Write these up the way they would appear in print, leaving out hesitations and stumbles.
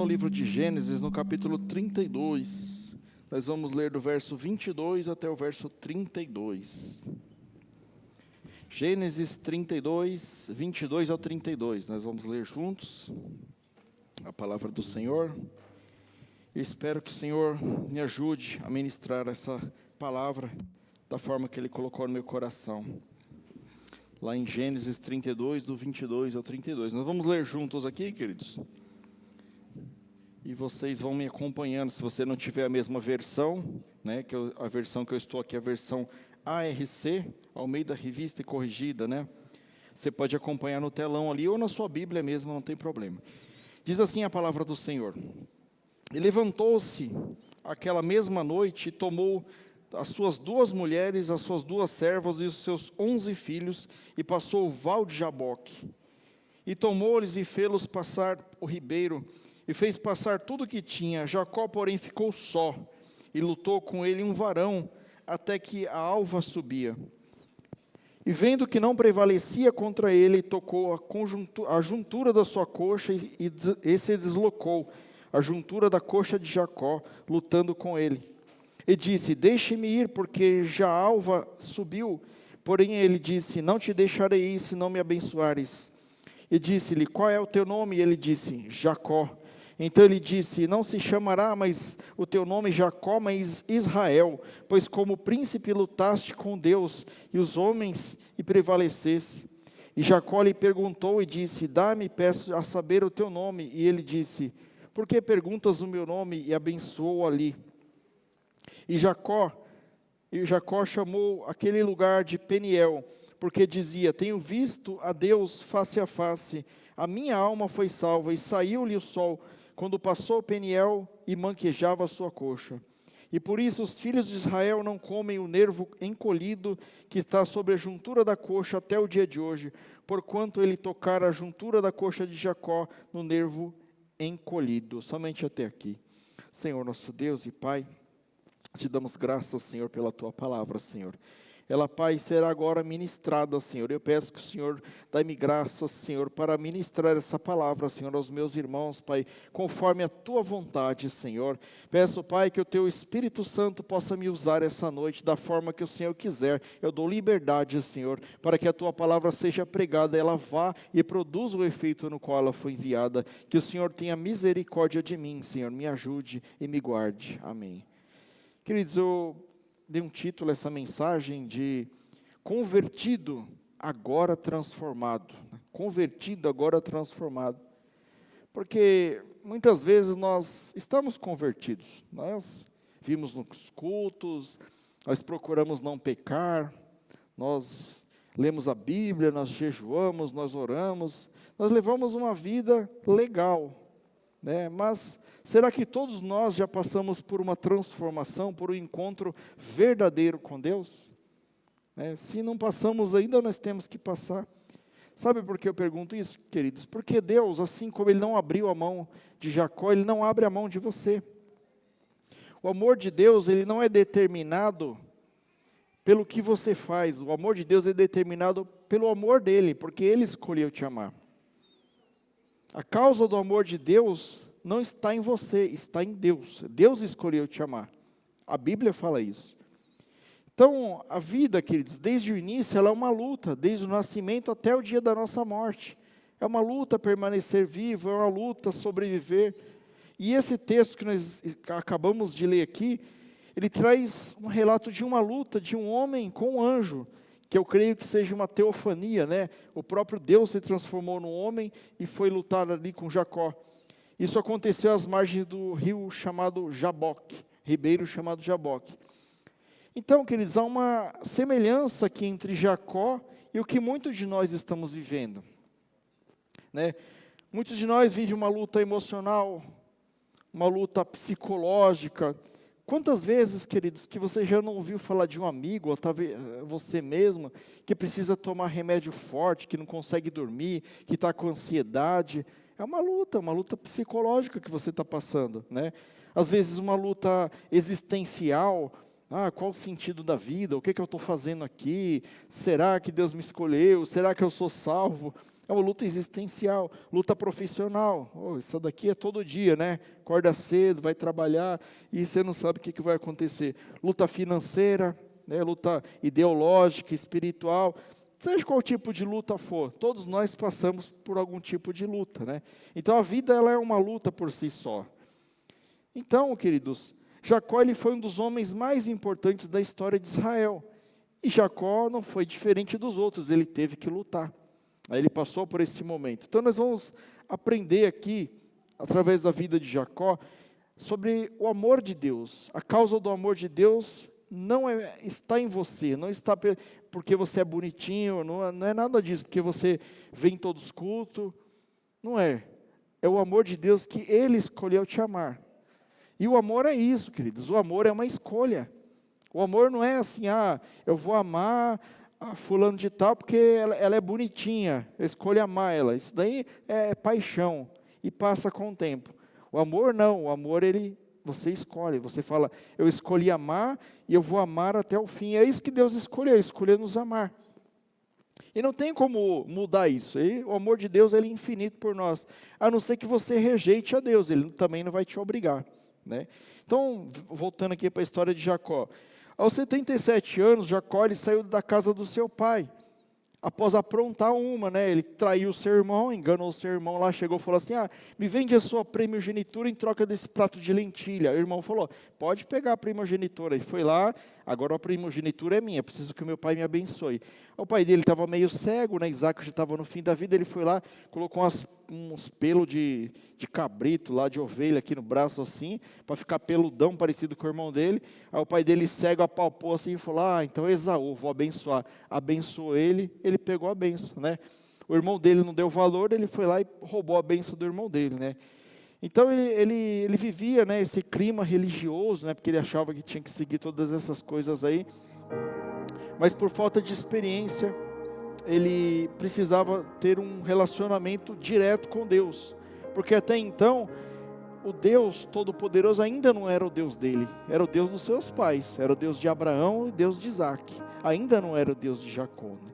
No livro de Gênesis, no capítulo 32, nós vamos ler do verso 22 até o verso 32. Gênesis 32, 22 ao 32, nós vamos ler juntos a palavra do Senhor. Eu espero que o Senhor me ajude a ministrar essa palavra da forma que Ele colocou no meu coração. Lá em Gênesis 32, do 22 ao 32. Nós vamos ler juntos aqui, queridos. E vocês vão me acompanhando. Se você não tiver a mesma versão, né, a versão que eu estou aqui é a versão ARC, Almeida Revista e Corrigida, né? Você pode acompanhar no telão ali ou na sua Bíblia mesmo, não tem problema. Diz assim a palavra do Senhor: E levantou-se aquela mesma noite e tomou as suas 2 mulheres, as suas 2 servas e os seus 11 filhos, e passou o val de Jaboque. E tomou-lhes e fê-los passar o ribeiro, e fez passar tudo o que tinha. Jacó, porém, ficou só, e lutou com ele um varão, até que a alva subia. E vendo que não prevalecia contra ele, tocou a juntura da sua coxa, e se deslocou, a juntura da coxa de Jacó, lutando com ele. E disse: Deixe-me ir, porque já a alva subiu. Porém ele disse: Não te deixarei ir, se não me abençoares. E disse-lhe: Qual é o teu nome? E ele disse: Jacó. Então ele disse: Não se chamará mais o teu nome Jacó, mas Israel, pois como príncipe lutaste com Deus e os homens e prevalecesse. E Jacó lhe perguntou e disse: Dá-me, peço, a saber o teu nome. E ele disse: Por que perguntas o meu nome? E abençoou ali. E Jacó chamou aquele lugar de Peniel, porque dizia: Tenho visto a Deus face a face, a minha alma foi salva. E saiu-lhe o sol quando passou Peniel e manquejava a sua coxa. E por isso os filhos de Israel não comem o nervo encolhido que está sobre a juntura da coxa até o dia de hoje, porquanto ele tocara a juntura da coxa de Jacó no nervo encolhido. Somente até aqui. Senhor nosso Deus e Pai, te damos graças, Senhor, pela Tua palavra, Senhor. Ela, Pai, será agora ministrada, Senhor. Eu peço que o Senhor dá-me graças, Senhor, para ministrar essa palavra, Senhor, aos meus irmãos, Pai, conforme a Tua vontade, Senhor. Peço, Pai, que o Teu Espírito Santo possa me usar essa noite da forma que o Senhor quiser. Eu dou liberdade, Senhor, para que a Tua palavra seja pregada, ela vá e produza o efeito no qual ela foi enviada. Que o Senhor tenha misericórdia de mim, Senhor, me ajude e me guarde. Amém. Queridos, eu dei um título a essa mensagem de Convertido, agora transformado. Convertido, agora transformado. Porque muitas vezes nós estamos convertidos. Nós vimos nos cultos, nós procuramos não pecar, nós lemos a Bíblia, nós jejuamos, nós oramos, nós levamos uma vida legal, né? Mas será que todos nós já passamos por uma transformação, por um encontro verdadeiro com Deus? Se não passamos ainda, nós temos que passar. Sabe por que eu pergunto isso, queridos? Porque Deus, assim como Ele não abriu a mão de Jacó, Ele não abre a mão de você. O amor de Deus, Ele não é determinado pelo que você faz. O amor de Deus é determinado pelo amor dEle, porque Ele escolheu te amar. A causa do amor de Deus não está em você, está em Deus. Deus escolheu te amar. A Bíblia fala isso. Então, a vida, queridos, desde o início, ela é uma luta, desde o nascimento até o dia da nossa morte. É uma luta permanecer vivo, é uma luta sobreviver. E esse texto que nós acabamos de ler aqui, ele traz um relato de uma luta de um homem com um anjo, que eu creio que seja uma teofania, né? O próprio Deus se transformou num homem e foi lutar ali com Jacó. Isso aconteceu às margens do rio chamado Jaboque, ribeiro chamado Jaboque. Então, queridos, há uma semelhança aqui entre Jacó e o que muitos de nós estamos vivendo, né? Muitos de nós vivem uma luta emocional, uma luta psicológica. Quantas vezes, queridos, que você já não ouviu falar de um amigo, ou talvez você mesmo, que precisa tomar remédio forte, que não consegue dormir, que está com ansiedade? É uma luta psicológica que você está passando, né? Às vezes uma luta existencial. Qual o sentido da vida? O que eu estou fazendo aqui? Será que Deus me escolheu? Será que eu sou salvo? É uma luta existencial, luta profissional. Isso daqui é todo dia, né? Acorda cedo, vai trabalhar e você não sabe o que vai acontecer. Luta financeira, né? Luta ideológica, espiritual. Seja qual tipo de luta for, todos nós passamos por algum tipo de luta, né? Então a vida ela é uma luta por si só. Então, queridos, Jacó ele foi um dos homens mais importantes da história de Israel. E Jacó não foi diferente dos outros, ele teve que lutar. Aí ele passou por esse momento. Então nós vamos aprender aqui, através da vida de Jacó, sobre o amor de Deus. A causa do amor de Deus não está em você, não está porque você é bonitinho, não é nada disso, porque você vem em todos os cultos, não é. É o amor de Deus que Ele escolheu te amar. E o amor é isso, queridos, o amor é uma escolha. O amor não é assim, eu vou amar a fulano de tal porque ela é bonitinha, eu escolho amar ela. Isso daí é paixão e passa com o tempo. O amor não, o amor você escolhe, você fala, eu escolhi amar e eu vou amar até o fim. É isso que Deus escolheu nos amar. E não tem como mudar isso. O amor de Deus ele é infinito por nós, a não ser que você rejeite a Deus, Ele também não vai te obrigar, né? Então, voltando aqui para a história de Jacó. Aos 77 anos, Jacó ele saiu da casa do seu pai, após aprontar uma, né? Ele traiu o seu irmão, enganou o seu irmão lá, chegou e falou assim, me vende a sua primogenitura em troca desse prato de lentilha. O irmão falou, pode pegar a primogenitura. E foi lá, agora a primogenitura é minha, preciso que o meu pai me abençoe. O pai dele estava meio cego, né? Isaac já estava no fim da vida, ele foi lá, colocou uns pelos de cabrito lá, de ovelha aqui no braço assim, para ficar peludão, parecido com o irmão dele. Aí o pai dele cego apalpou assim e falou, então Esaú, vou abençoar. Abençoou ele pegou a benção, né? O irmão dele não deu valor, ele foi lá e roubou a benção do irmão dele, né? Então ele vivia, né, esse clima religioso, né, porque ele achava que tinha que seguir todas essas coisas aí, mas por falta de experiência, ele precisava ter um relacionamento direto com Deus, porque até então, o Deus Todo-Poderoso ainda não era o Deus dele, era o Deus dos seus pais, era o Deus de Abraão e Deus de Isaac, ainda não era o Deus de Jacó, né?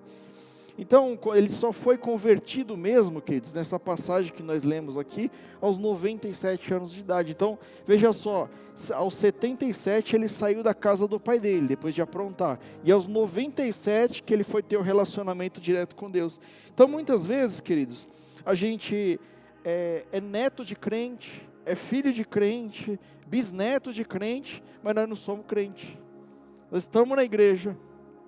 Então, ele só foi convertido mesmo, queridos, nessa passagem que nós lemos aqui, aos 97 anos de idade. Então, veja só, aos 77 ele saiu da casa do pai dele, depois de aprontar. E aos 97 que ele foi ter o relacionamento direto com Deus. Então, muitas vezes, queridos, a gente é neto de crente, é filho de crente, bisneto de crente, mas nós não somos crente. Nós estamos na igreja,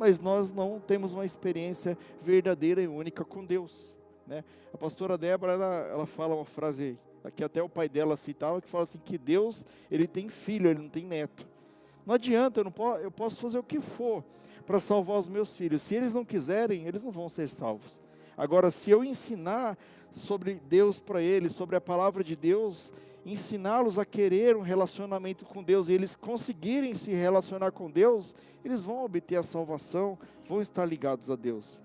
mas nós não temos uma experiência verdadeira e única com Deus, né? A pastora Débora, ela fala uma frase, que até o pai dela citava, que fala assim, que Deus, ele tem filho, ele não tem neto. Não adianta, eu posso fazer o que for para salvar os meus filhos, se eles não quiserem, eles não vão ser salvos. Agora, se eu ensinar sobre Deus para eles, sobre a palavra de Deus, ensiná-los a querer um relacionamento com Deus, e eles conseguirem se relacionar com Deus, eles vão obter a salvação, vão estar ligados a Deus.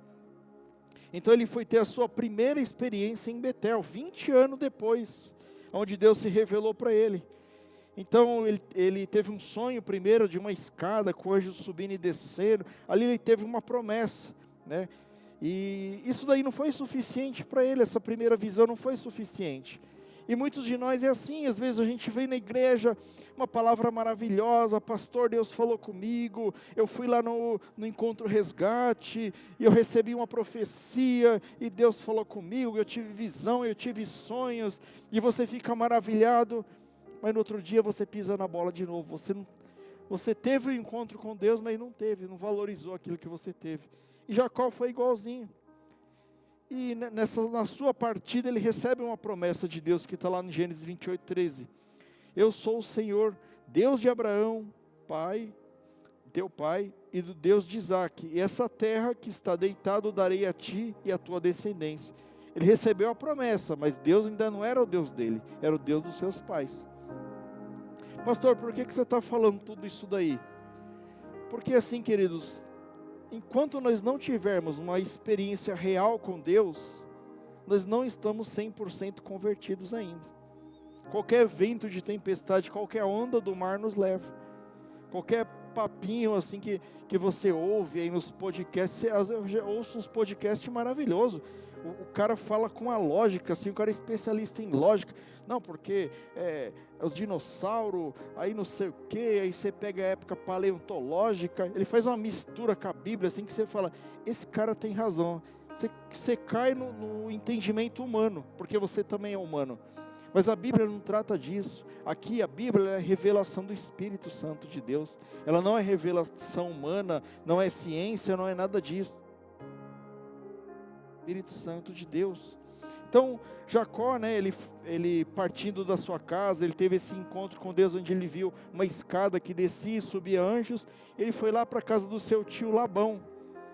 Então ele foi ter a sua primeira experiência em Betel, 20 anos depois, onde Deus se revelou para ele. Então ele teve um sonho primeiro de uma escada, com anjos subindo e descendo, ali ele teve uma promessa, né? E isso daí não foi suficiente para ele, essa primeira visão não foi suficiente. E muitos de nós é assim, às vezes a gente vem na igreja, uma palavra maravilhosa, pastor, Deus falou comigo, eu fui lá no encontro resgate, e eu recebi uma profecia, e Deus falou comigo, eu tive visão, eu tive sonhos, e você fica maravilhado, mas no outro dia você pisa na bola de novo, você teve um encontro com Deus, mas não valorizou aquilo que você teve. E Jacó foi igualzinho. E na sua partida ele recebe uma promessa de Deus que está lá no Gênesis 28, 13. Eu sou o Senhor, Deus de Abraão, teu pai, e do Deus de Isaac. E essa terra que está deitada darei a ti e a tua descendência. Ele recebeu a promessa, mas Deus ainda não era o Deus dele, era o Deus dos seus pais. Pastor, por que você está falando tudo isso daí? Porque assim, queridos, enquanto nós não tivermos uma experiência real com Deus, nós não estamos 100% convertidos ainda. Qualquer vento de tempestade, qualquer onda do mar nos leva. Qualquer papinho assim que você ouve aí nos podcasts. Eu já ouço uns podcasts maravilhosos. O cara fala com a lógica, assim, o cara é especialista em lógica. Não, porque os dinossauros, aí não sei o que, aí você pega a época paleontológica, ele faz uma mistura com a Bíblia, assim, que você fala, esse cara tem razão. Você cai no entendimento humano, porque você também é humano. Mas a Bíblia não trata disso. Aqui a Bíblia é a revelação do Espírito Santo de Deus. Ela não é revelação humana, não é ciência, não é nada disso. Espírito Santo de Deus. Então, Jacó, né, ele partindo da sua casa, ele teve esse encontro com Deus, onde ele viu uma escada que descia e subia anjos. Ele foi lá para a casa do seu tio Labão,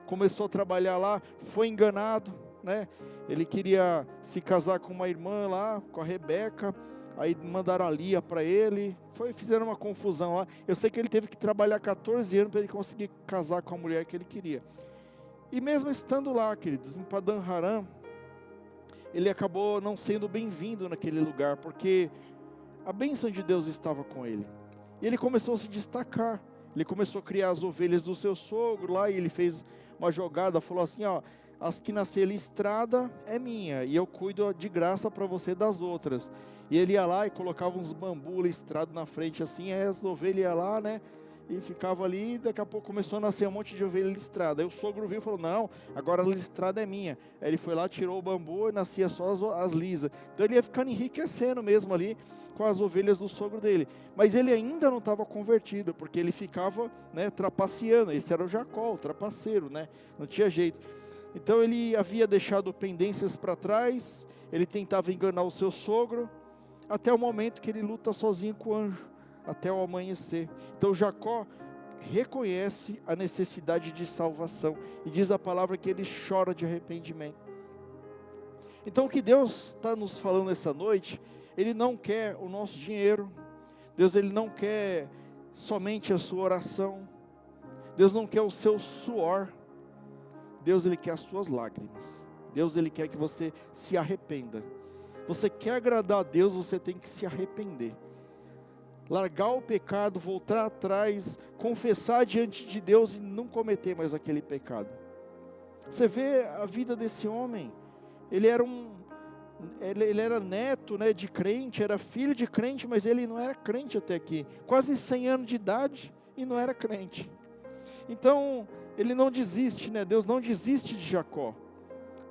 começou a trabalhar lá, foi enganado, né? Ele queria se casar com uma irmã lá, com a Rebeca, aí mandaram a Lia para ele, fizeram uma confusão lá. Eu sei que ele teve que trabalhar 14 anos para ele conseguir casar com a mulher que ele queria. E mesmo estando lá, queridos, em Padan Aram, ele acabou não sendo bem-vindo naquele lugar, porque a bênção de Deus estava com ele. E ele começou a se destacar, ele começou a criar as ovelhas do seu sogro lá, e ele fez uma jogada, falou assim, ó, as que nascer listrada é minha, e eu cuido de graça para você das outras. E ele ia lá e colocava uns bambu listrados na frente assim, aí as ovelhas iam lá, né, e ficava ali, e daqui a pouco começou a nascer um monte de ovelha listrada. Aí o sogro viu e falou, não, agora a listrada é minha. Aí ele foi lá, tirou o bambu e nascia só as lisas. Então ele ia ficando enriquecendo mesmo ali com as ovelhas do sogro dele. Mas ele ainda não estava convertido, porque ele ficava, né, trapaceando. Esse era o Jacó, o trapaceiro, né, não tinha jeito. Então ele havia deixado pendências para trás, ele tentava enganar o seu sogro, até o momento que ele luta sozinho com o anjo, até o amanhecer. Então Jacó reconhece a necessidade de salvação, e diz a palavra que ele chora de arrependimento. Então o que Deus está nos falando essa noite, Ele não quer o nosso dinheiro, Deus Ele não quer somente a sua oração, Deus não quer o seu suor, Deus Ele quer as suas lágrimas, Deus Ele quer que você se arrependa. Você quer agradar a Deus, você tem que se arrepender, largar o pecado, voltar atrás, confessar diante de Deus e não cometer mais aquele pecado. Você vê a vida desse homem, ele era neto, né, de crente, era filho de crente, mas ele não era crente até aqui, quase 100 anos de idade e não era crente. Então ele não desiste, né? Deus não desiste de Jacó.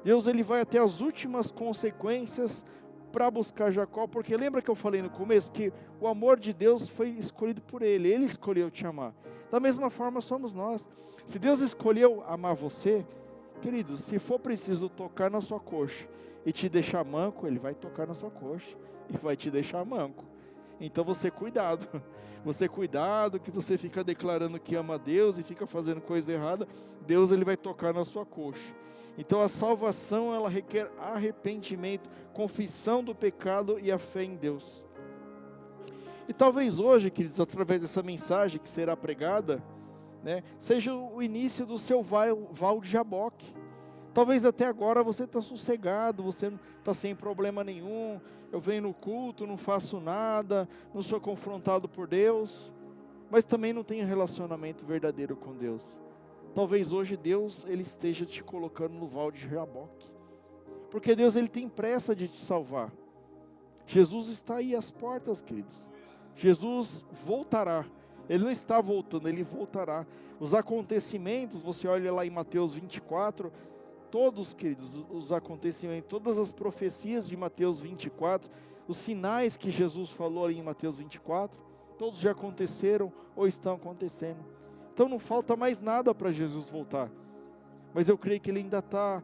Deus ele vai até as últimas consequências para buscar Jacó, porque lembra que eu falei no começo que o amor de Deus foi escolhido por Ele, Ele escolheu te amar. Da mesma forma somos nós. Se Deus escolheu amar você, queridos, se for preciso tocar na sua coxa e te deixar manco, Ele vai tocar na sua coxa e vai te deixar manco. Então você cuidado que você fica declarando que ama a Deus e fica fazendo coisa errada, Deus ele vai tocar na sua coxa. Então a salvação ela requer arrependimento, confissão do pecado e a fé em Deus. E talvez hoje, queridos, através dessa mensagem que será pregada, né, seja o início do seu val de Jaboque. Talvez até agora você está sossegado, você não está sem problema nenhum, eu venho no culto, não faço nada, não sou confrontado por Deus, mas também não tenho relacionamento verdadeiro com Deus. Talvez hoje Deus ele esteja te colocando no val de Jaboque, porque Deus ele tem pressa de te salvar. Jesus está aí às portas, queridos. Jesus voltará. Ele não está voltando, ele voltará. Os acontecimentos, você olha lá em Mateus 24, todos, queridos, os acontecimentos, todas as profecias de Mateus 24, os sinais que Jesus falou ali em Mateus 24, todos já aconteceram ou estão acontecendo. Então não falta mais nada para Jesus voltar. Mas eu creio que Ele ainda está,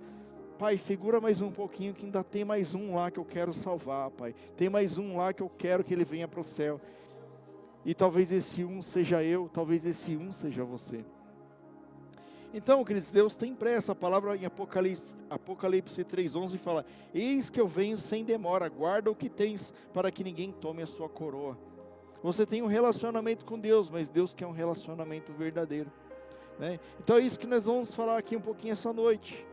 Pai, segura mais um pouquinho, que ainda tem mais um lá que eu quero salvar, Pai. Tem mais um lá que eu quero que ele venha para o céu. E talvez esse um seja eu, talvez esse um seja você. Então, queridos, Deus tem pressa. A palavra em Apocalipse 3:11 fala: eis que eu venho sem demora, guarda o que tens, para que ninguém tome a sua coroa. Você tem um relacionamento com Deus, mas Deus quer um relacionamento verdadeiro, né? Então é isso que nós vamos falar aqui um pouquinho essa noite.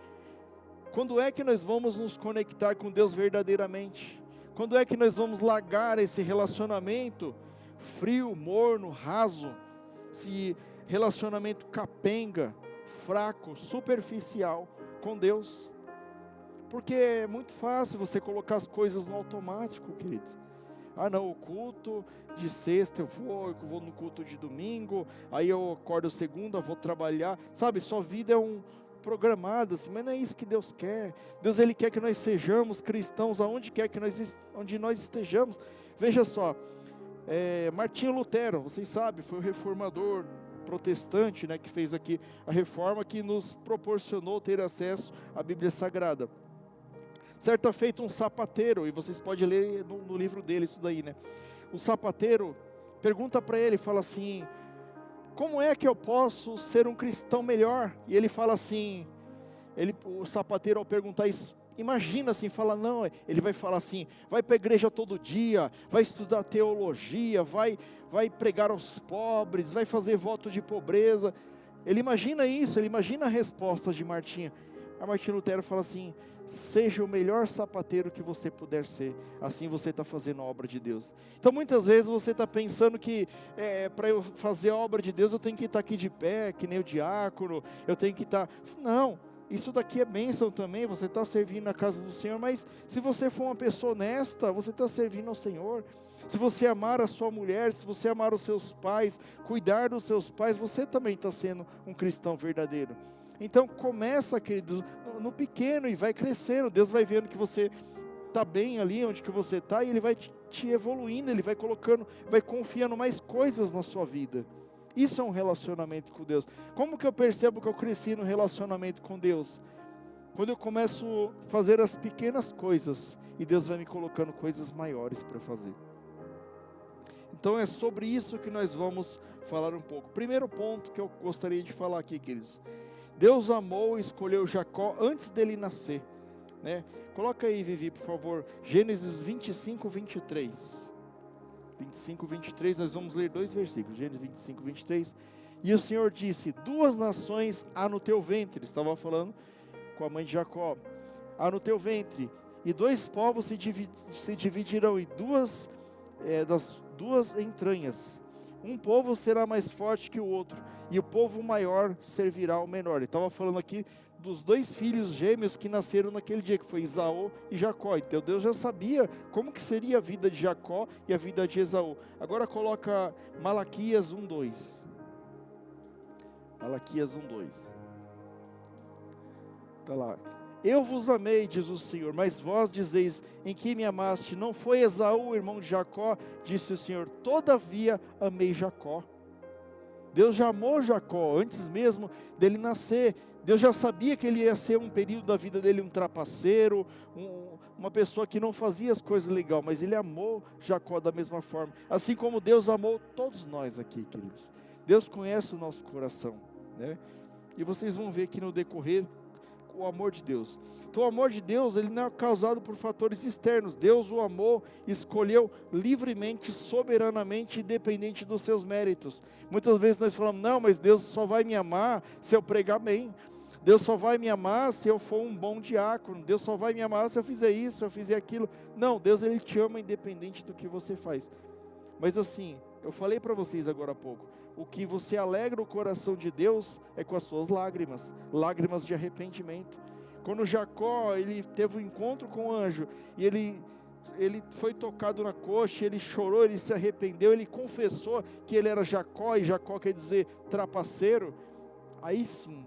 Quando é que nós vamos nos conectar com Deus verdadeiramente? Quando é que nós vamos largar esse relacionamento frio, morno, raso, se relacionamento capenga, fraco, superficial com Deus. Porque é muito fácil você colocar as coisas no automático, queridos. Ah não, o culto de sexta eu vou no culto de domingo, aí eu acordo segunda, vou trabalhar, sabe, sua vida é programada assim, mas não é isso que Deus quer. Deus, Ele quer que nós sejamos cristãos aonde quer que onde nós estejamos. Veja só, Martinho Lutero, vocês sabem, foi o reformador protestante, né, que fez aqui a reforma, que nos proporcionou ter acesso à Bíblia Sagrada. Certa feita um sapateiro, e vocês podem ler no livro dele isso daí, né? O sapateiro pergunta para ele, fala assim: como é que eu posso ser um cristão melhor? E ele fala assim, o sapateiro ao perguntar isso, imagina assim, fala não, ele vai falar assim: vai para a igreja todo dia, vai estudar teologia, vai pregar aos pobres, vai fazer voto de pobreza. Ele imagina isso, ele imagina a resposta de Martinho. A Martinho Lutero fala assim: seja o melhor sapateiro que você puder ser, assim você está fazendo a obra de Deus. Então muitas vezes você está pensando que para eu fazer a obra de Deus eu tenho que estar aqui de pé, que nem o diácono, eu tenho que estar... Não, isso daqui é bênção também, você está servindo na casa do Senhor, mas se você for uma pessoa honesta, você está servindo ao Senhor. Se você amar a sua mulher, se você amar os seus pais, cuidar dos seus pais, você também está sendo um cristão verdadeiro. Então começa, queridos, no pequeno e vai crescendo. Deus vai vendo que você está bem ali onde que você está, e Ele vai te evoluindo, Ele vai colocando, vai confiando mais coisas na sua vida. Isso é um relacionamento com Deus. Como que eu percebo que eu cresci no relacionamento com Deus? Quando eu começo a fazer as pequenas coisas, e Deus vai me colocando coisas maiores para fazer. Então é sobre isso que nós vamos falar um pouco. Primeiro ponto que eu gostaria de falar aqui, queridos: Deus amou e escolheu Jacó antes dele nascer, né? Coloca aí, Vivi, por favor, Gênesis 25, 23. 25, 23, nós vamos ler 2 versículos, Gênesis 25, 23. E o Senhor disse: 2 nações há no teu ventre. Ele estava falando com a mãe de Jacó: há no teu ventre, e 2 povos se dividirão em das 2 entranhas. Um povo será mais forte que o outro, e o povo maior servirá ao menor. Ele estava falando aqui dos 2 filhos gêmeos que nasceram naquele dia, que foi Esaú e Jacó. Então Deus já sabia como que seria a vida de Jacó e a vida de Esaú. Agora coloca Malaquias 1:2. Malaquias 1:2. Está lá. Eu vos amei, diz o Senhor, mas vós dizeis: em que me amaste? Não foi Esaú, irmão de Jacó? Disse o Senhor: todavia amei Jacó. Deus já amou Jacó antes mesmo dele nascer. Deus já sabia que ele ia ser um período da vida dele um trapaceiro, uma pessoa que não fazia as coisas legais, mas ele amou Jacó da mesma forma, assim como Deus amou todos nós aqui, queridos. Deus conhece o nosso coração, né? E vocês vão ver que no decorrer o amor de Deus. Então o amor de Deus, ele não é causado por fatores externos. Deus o amou, escolheu livremente, soberanamente, independente dos seus méritos. Muitas vezes nós falamos: não, mas Deus só vai me amar se eu pregar bem. Deus só vai me amar se eu for um bom diácono. Deus só vai me amar se eu fizer isso, se eu fizer aquilo. Não, Deus, Ele te ama independente do que você faz. Mas assim, eu falei para vocês agora há pouco, o que você alegra o coração de Deus é com as suas lágrimas, lágrimas de arrependimento. Quando Jacó, ele teve um encontro com o anjo, e ele foi tocado na coxa, ele chorou, ele se arrependeu, ele confessou que ele era Jacó, e Jacó quer dizer trapaceiro, aí sim,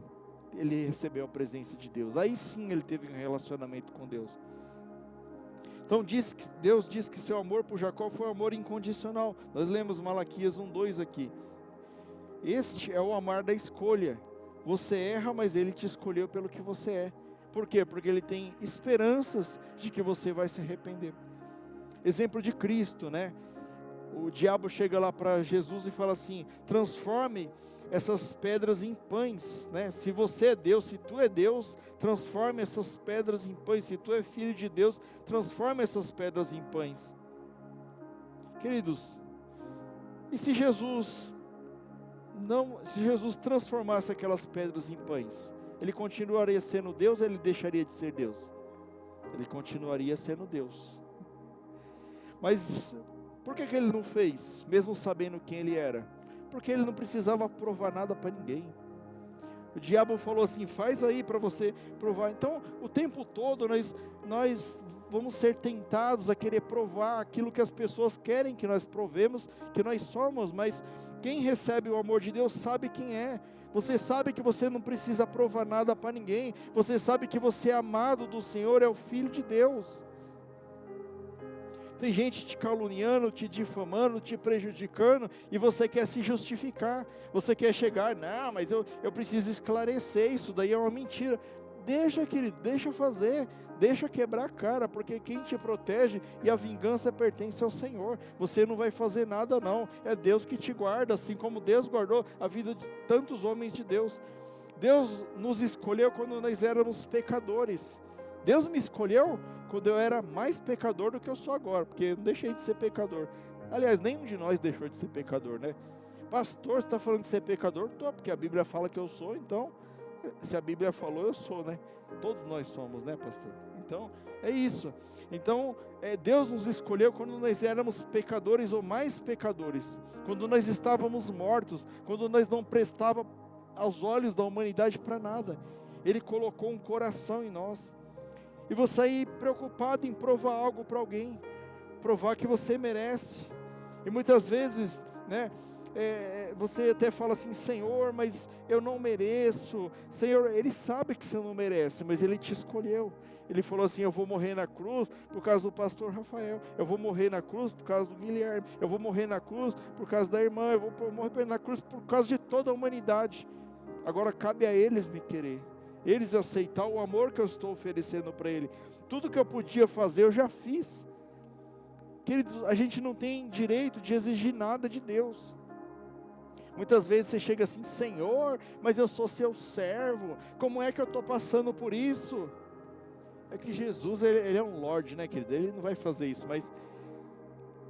ele recebeu a presença de Deus, aí sim ele teve um relacionamento com Deus. Então Deus diz que seu amor por Jacó foi um amor incondicional. Nós lemos Malaquias 1:2 aqui. Este é o amar da escolha. Você erra, mas Ele te escolheu pelo que você é. Por quê? Porque Ele tem esperanças de que você vai se arrepender. Exemplo de Cristo, né? O diabo chega lá para Jesus e fala assim: transforme essas pedras em pães, né? Se você é Deus, se tu é Deus, transforme essas pedras em pães. Se tu é filho de Deus, transforme essas pedras em pães. Queridos, e se Jesus transformasse aquelas pedras em pães, Ele continuaria sendo Deus ou Ele deixaria de ser Deus? Ele continuaria sendo Deus. Mas por que Ele não fez, mesmo sabendo quem Ele era? porque ele não precisava provar nada para ninguém. O diabo falou assim, faz aí para você provar. Então, o tempo todo nós vamos ser tentados a querer provar aquilo que as pessoas querem que nós provemos, que nós somos, mas quem recebe o amor de Deus sabe quem é. Você sabe que você não precisa provar nada para ninguém, você sabe que você é amado do Senhor, é o Filho de Deus. Tem gente te caluniando, te difamando, te prejudicando, e você quer se justificar, você quer chegar, não, mas eu preciso esclarecer, isso daí é uma mentira. Deixa, querido, deixa fazer, deixa quebrar a cara, porque quem te protege e a vingança pertence ao Senhor. Você não vai fazer nada não, é Deus que te guarda, assim como Deus guardou a vida de tantos homens de Deus. Deus nos escolheu quando nós éramos pecadores. Deus me escolheu quando eu era mais pecador do que eu sou agora, porque eu não deixei de ser pecador. Aliás, nenhum de nós deixou de ser pecador, né? Pastor, você está falando de ser pecador? Estou, porque a Bíblia fala que eu sou, então, se a Bíblia falou, eu sou, né? Todos nós somos, né, pastor? Então, é isso. Então, Deus nos escolheu quando nós éramos pecadores ou mais pecadores, quando nós estávamos mortos, quando nós não prestávamos aos olhos da humanidade para nada. Ele colocou um coração em nós. E você aí preocupado em provar algo para alguém, provar que você merece. E muitas vezes, né, você até fala assim, Senhor, mas eu não mereço. Senhor, Ele sabe que você não merece, mas Ele te escolheu. Ele falou assim, eu vou morrer na cruz por causa do pastor Rafael, eu vou morrer na cruz por causa do Guilherme, eu vou morrer na cruz por causa da irmã, eu vou morrer na cruz por causa de toda a humanidade. Agora cabe a eles me querer, eles aceitar o amor que eu estou oferecendo para ele. Tudo que eu podia fazer eu já fiz. Queridos, a gente não tem direito de exigir nada de Deus. Muitas vezes você chega assim, Senhor, mas eu sou seu servo, como é que eu estou passando por isso? É que Jesus, ele é um Lorde, né, querido? Ele não vai fazer isso, mas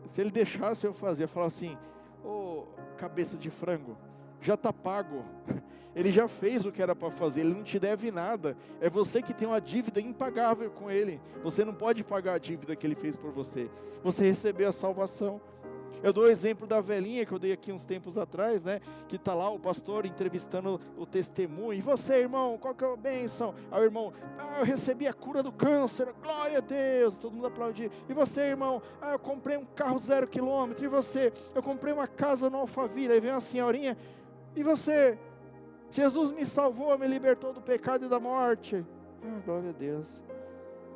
se ele deixasse eu fazer, eu falava assim, ô, cabeça de frango, já está pago, ele já fez o que era para fazer, ele não te deve nada, é você que tem uma dívida impagável com ele, você não pode pagar a dívida que ele fez por você, você recebeu a salvação. Eu dou o exemplo da velhinha que eu dei aqui uns tempos atrás, né? Que está lá o pastor entrevistando o testemunho. E você, irmão, qual que é a bênção? Aí o irmão, eu recebi a cura do câncer, glória a Deus, todo mundo aplaudiu. E você, irmão, eu comprei um carro 0 quilômetro. E você, eu comprei uma casa no Alphaville. Aí vem uma senhorinha, e você, Jesus me salvou, me libertou do pecado e da morte. Glória a Deus.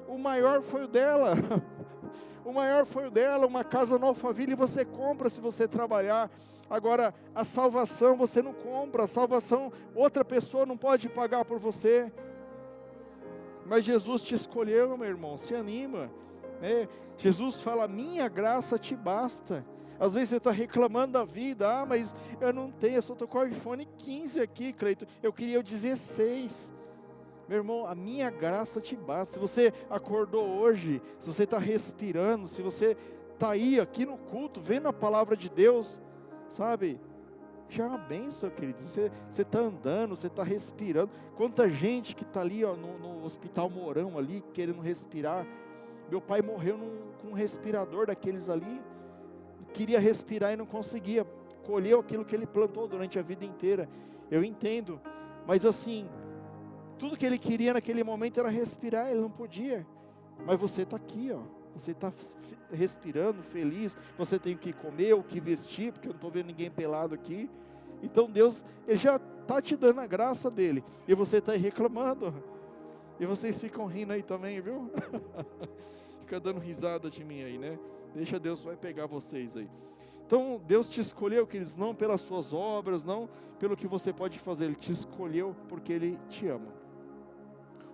O maior foi o dela. O maior foi o dela, uma casa no Alphaville você compra se você trabalhar. Agora, a salvação você não compra, a salvação outra pessoa não pode pagar por você. Mas Jesus te escolheu, meu irmão, se anima. Jesus fala, minha graça te basta. Às vezes você está reclamando da vida, mas eu não tenho, eu só estou com o iPhone 15 aqui, Cleiton, eu queria o 16. Meu irmão, a minha graça te basta. Se você acordou hoje, se você está respirando, se você está aí, aqui no culto, vendo a palavra de Deus, sabe, já é uma bênção, querido. Você está andando, você está respirando. Quanta gente que está ali, ó, no Hospital Mourão ali, querendo respirar. Meu pai morreu com um respirador daqueles ali, queria respirar e não conseguia, colheu aquilo que ele plantou durante a vida inteira. Eu entendo, mas assim, tudo que ele queria naquele momento era respirar, ele não podia. Mas você está aqui, ó. Você está respirando, feliz. Você tem o que comer, o que vestir, porque eu não estou vendo ninguém pelado aqui. Então Deus, Ele já está te dando a graça dEle. E você está aí reclamando. E vocês ficam rindo aí também, viu? Fica dando risada de mim aí, né? Deixa Deus, vai pegar vocês aí. Então, Deus te escolheu, queridos, não pelas suas obras, não pelo que você pode fazer. Ele te escolheu porque Ele te ama.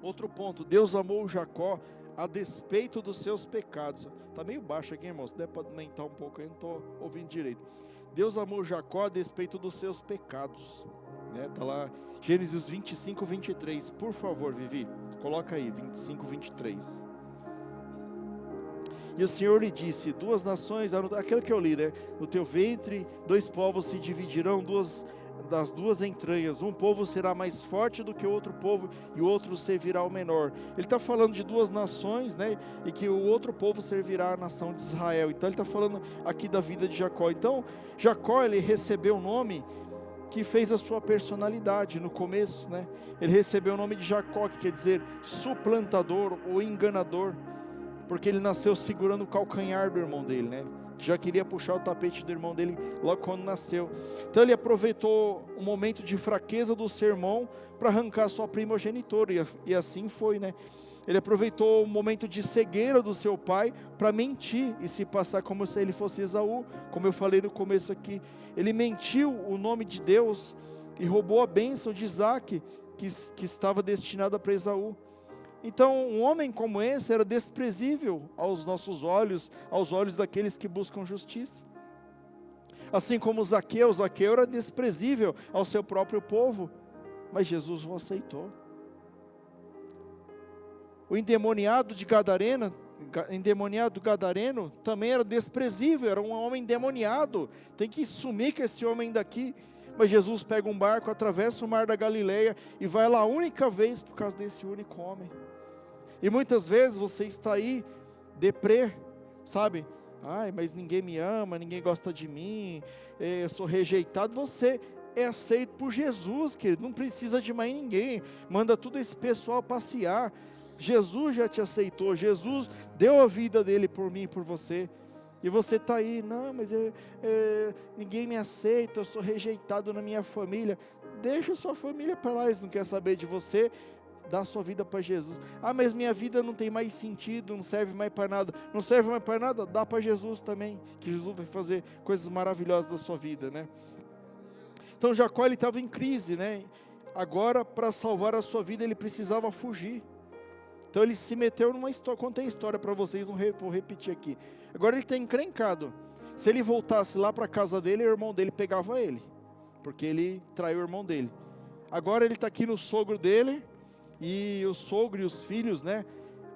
Outro ponto, Deus amou Jacó a despeito dos seus pecados. Está meio baixo aqui, irmãos, se der para aumentar um pouco, eu não estou ouvindo direito. Deus amou Jacó a despeito dos seus pecados. Está lá, Gênesis 25, 23. Por favor, Vivi, coloca aí, 25, 23. E o Senhor lhe disse, 2 nações, aquilo que eu li, né? No teu ventre, 2 povos se dividirão, 2 das duas entranhas, um povo será mais forte do que o outro povo, e o outro servirá ao menor. Ele está falando de duas nações, né? E que o outro povo servirá à nação de Israel. Então ele está falando aqui da vida de Jacó. Então Jacó, ele recebeu o nome que fez a sua personalidade no começo, né? Ele recebeu o nome de Jacó, que quer dizer suplantador ou enganador, porque ele nasceu segurando o calcanhar do irmão dele, né? Já queria puxar o tapete do irmão dele logo quando nasceu. Então ele aproveitou o momento de fraqueza do seu irmão para arrancar sua primogenitura, e assim foi, né? Ele aproveitou o momento de cegueira do seu pai para mentir e se passar como se ele fosse Esaú, como eu falei no começo aqui. Ele mentiu o nome de Deus e roubou a bênção de Isaac, que estava destinada para Esaú. Então, um homem como esse era desprezível aos nossos olhos, aos olhos daqueles que buscam justiça. Assim como Zaqueu era desprezível ao seu próprio povo, mas Jesus o aceitou. O endemoniado gadareno também era desprezível, era um homem endemoniado. Tem que sumir com esse homem daqui. Mas Jesus pega um barco, atravessa o mar da Galileia e vai lá a única vez por causa desse único homem. E muitas vezes você está aí, deprê, sabe? Ai, mas ninguém me ama, ninguém gosta de mim, eu sou rejeitado. Você é aceito por Jesus, querido, não precisa de mais ninguém. Manda todo esse pessoal passear. Jesus já te aceitou, Jesus deu a vida dele por mim e por você. E você está aí, não, mas ninguém me aceita, eu sou rejeitado na minha família. Deixa a sua família para lá, eles não querem saber de você. Dá a sua vida para Jesus. Ah, mas minha vida não tem mais sentido, não serve mais para nada. Não serve mais para nada? Dá para Jesus também, que Jesus vai fazer coisas maravilhosas da sua vida, né? Então Jacó, ele estava em crise, né? Agora, para salvar a sua vida, ele precisava fugir. Então ele se meteu numa história. Contei a história para vocês, não vou repetir aqui. Agora ele está encrencado. Se ele voltasse lá para a casa dele, o irmão dele pegava ele, porque ele traiu o irmão dele. Agora ele está aqui no sogro dele, e o sogro e os filhos, né,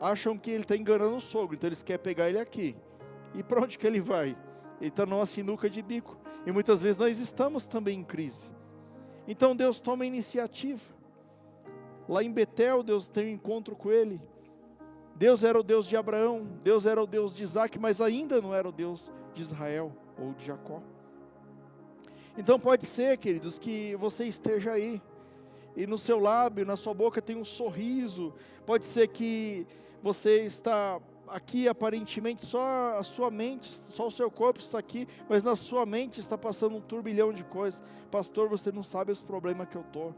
acham que ele está enganando o sogro, então eles querem pegar ele aqui. E para onde que ele vai? Ele está numa sinuca de bico. E muitas vezes nós estamos também em crise. Então Deus toma a iniciativa. Lá em Betel, Deus tem um encontro com ele. Deus era o Deus de Abraão, Deus era o Deus de Isaac, mas ainda não era o Deus de Israel ou de Jacó. Então pode ser, queridos, que você esteja aí, e no seu lábio, na sua boca tem um sorriso. Pode ser que você está aqui, aparentemente só a sua mente, só o seu corpo está aqui, mas na sua mente está passando um turbilhão de coisas. Pastor, você não sabe os problemas que eu estou.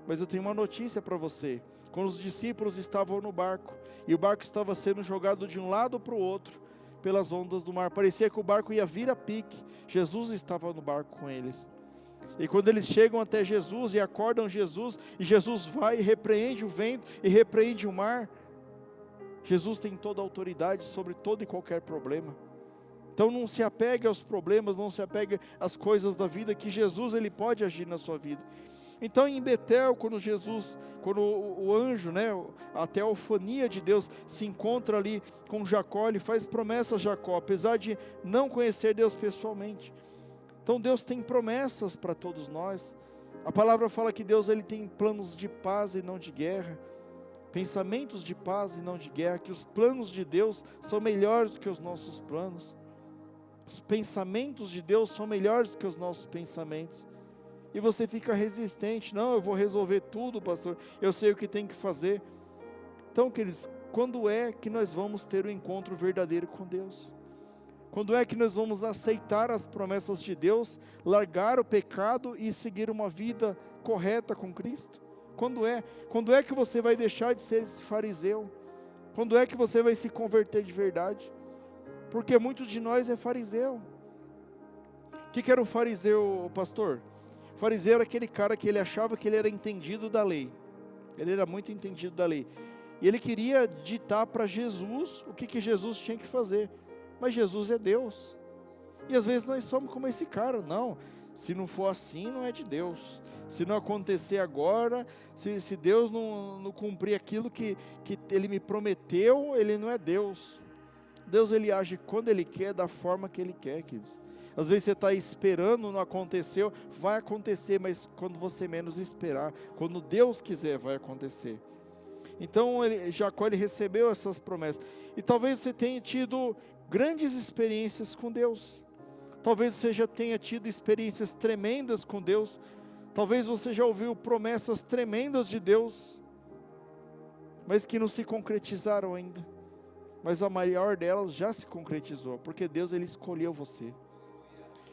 Mas eu tenho uma notícia para você. Quando os discípulos estavam no barco, e o barco estava sendo jogado de um lado para o outro, pelas ondas do mar, parecia que o barco ia vir a pique. Jesus estava no barco com eles. E quando eles chegam até Jesus e acordam Jesus, e Jesus vai e repreende o vento e repreende o mar, Jesus tem toda a autoridade sobre todo e qualquer problema. Então não se apegue aos problemas, não se apegue às coisas da vida, que Jesus, ele pode agir na sua vida. Então em Betel, quando o anjo, né, a teofania de Deus se encontra ali com Jacó, ele faz promessa a Jacó, apesar de não conhecer Deus pessoalmente. Então Deus tem promessas para todos nós. A palavra fala que Deus, ele tem planos de paz e não de guerra, pensamentos de paz e não de guerra, que os planos de Deus são melhores do que os nossos planos. Os pensamentos de Deus são melhores do que os nossos pensamentos. E você fica resistente, não, eu vou resolver tudo, pastor, eu sei o que tem que fazer. Então, queridos, quando é que nós vamos ter um encontro verdadeiro com Deus? Quando é que nós vamos aceitar as promessas de Deus, largar o pecado e seguir uma vida correta com Cristo? Quando é? Quando é que você vai deixar de ser esse fariseu? Quando é que você vai se converter de verdade? Porque muitos de nós é fariseu. O que era o fariseu, pastor? O fariseu era aquele cara que ele achava que ele era entendido da lei. Ele era muito entendido da lei. E ele queria ditar para Jesus o que Jesus tinha que fazer. Mas Jesus é Deus. E às vezes nós somos como esse cara. Não, se não for assim, não é de Deus. Se não acontecer agora, se Deus não cumprir aquilo que Ele me prometeu, Ele não é Deus. Deus, Ele age quando Ele quer, da forma que Ele quer, queridos. Às vezes você está esperando, não aconteceu, vai acontecer, mas quando você menos esperar, quando Deus quiser, vai acontecer. Então Jacó ele recebeu essas promessas, e talvez você tenha tido grandes experiências com Deus, talvez você já tenha tido experiências tremendas com Deus, talvez você já ouviu promessas tremendas de Deus, mas que não se concretizaram ainda, mas a maior delas já se concretizou, porque Deus ele escolheu você.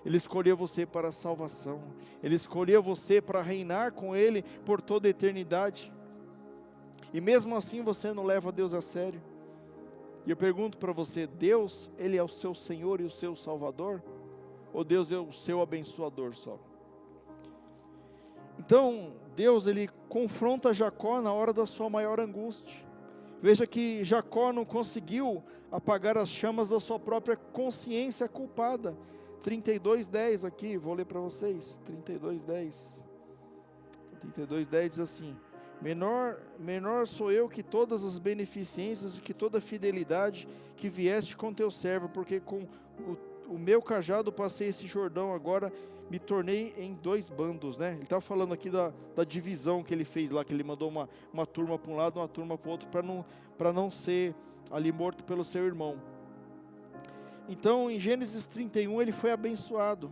Ele escolheu você para a salvação, Ele escolheu você para reinar com Ele por toda a eternidade, e mesmo assim você não leva Deus a sério. E eu pergunto para você, Deus, Ele é o seu Senhor e o seu Salvador? Ou Deus é o seu abençoador só? Então, Deus, Ele confronta Jacó na hora da sua maior angústia. Veja que Jacó não conseguiu apagar as chamas da sua própria consciência culpada. 32:10 aqui, vou ler para vocês, 32:10 diz assim: menor sou eu que todas as beneficências e que toda a fidelidade que vieste com teu servo, porque com o meu cajado passei esse Jordão, agora me tornei em 2 bandos, né? Ele está falando aqui da divisão que ele fez lá, que ele mandou uma turma para um lado, uma turma para o outro, para não ser ali morto pelo seu irmão. Então, em Gênesis 31, ele foi abençoado.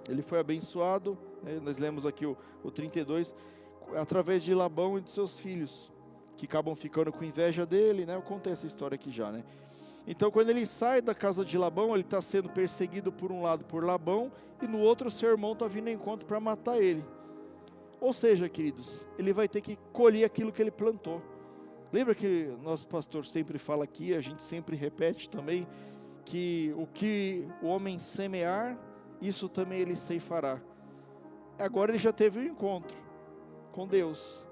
Ele foi abençoado, né? Nós lemos aqui o 32, através de Labão e de seus filhos, que acabam ficando com inveja dele, né? Eu contei essa história aqui já, né? Então, quando ele sai da casa de Labão, ele está sendo perseguido por um lado por Labão, e no outro seu irmão está vindo ao encontro para matar ele. Ou seja, queridos, ele vai ter que colher aquilo que ele plantou. Lembra que nosso pastor sempre fala aqui, a gente sempre repete também, que o que o homem semear, isso também ele ceifará. Agora ele já teve um encontro com Deus,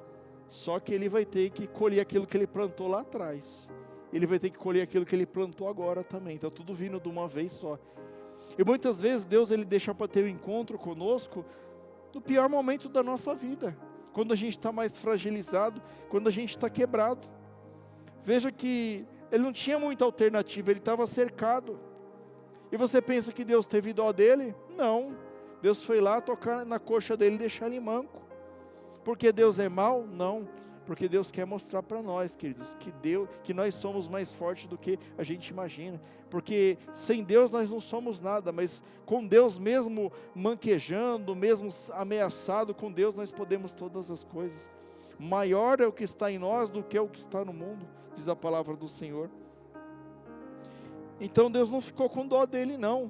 só que ele vai ter que colher aquilo que ele plantou lá atrás. Ele vai ter que colher aquilo que ele plantou agora também. Então tudo vindo de uma vez só. E muitas vezes Deus ele deixa para ter um encontro conosco no pior momento da nossa vida, quando a gente está mais fragilizado, quando a gente está quebrado. Veja que ele não tinha muita alternativa, ele estava cercado. E você pensa que Deus teve dó dele? Não. Deus foi lá tocar na coxa dele e deixar ele manco. Porque Deus é mau? Não. Porque Deus quer mostrar para nós, queridos, que nós somos mais fortes do que a gente imagina. Porque sem Deus nós não somos nada, mas com Deus mesmo manquejando, mesmo ameaçado, com Deus nós podemos todas as coisas. Maior é o que está em nós do que o que está no mundo, diz a palavra do Senhor. Então Deus não ficou com dó dele não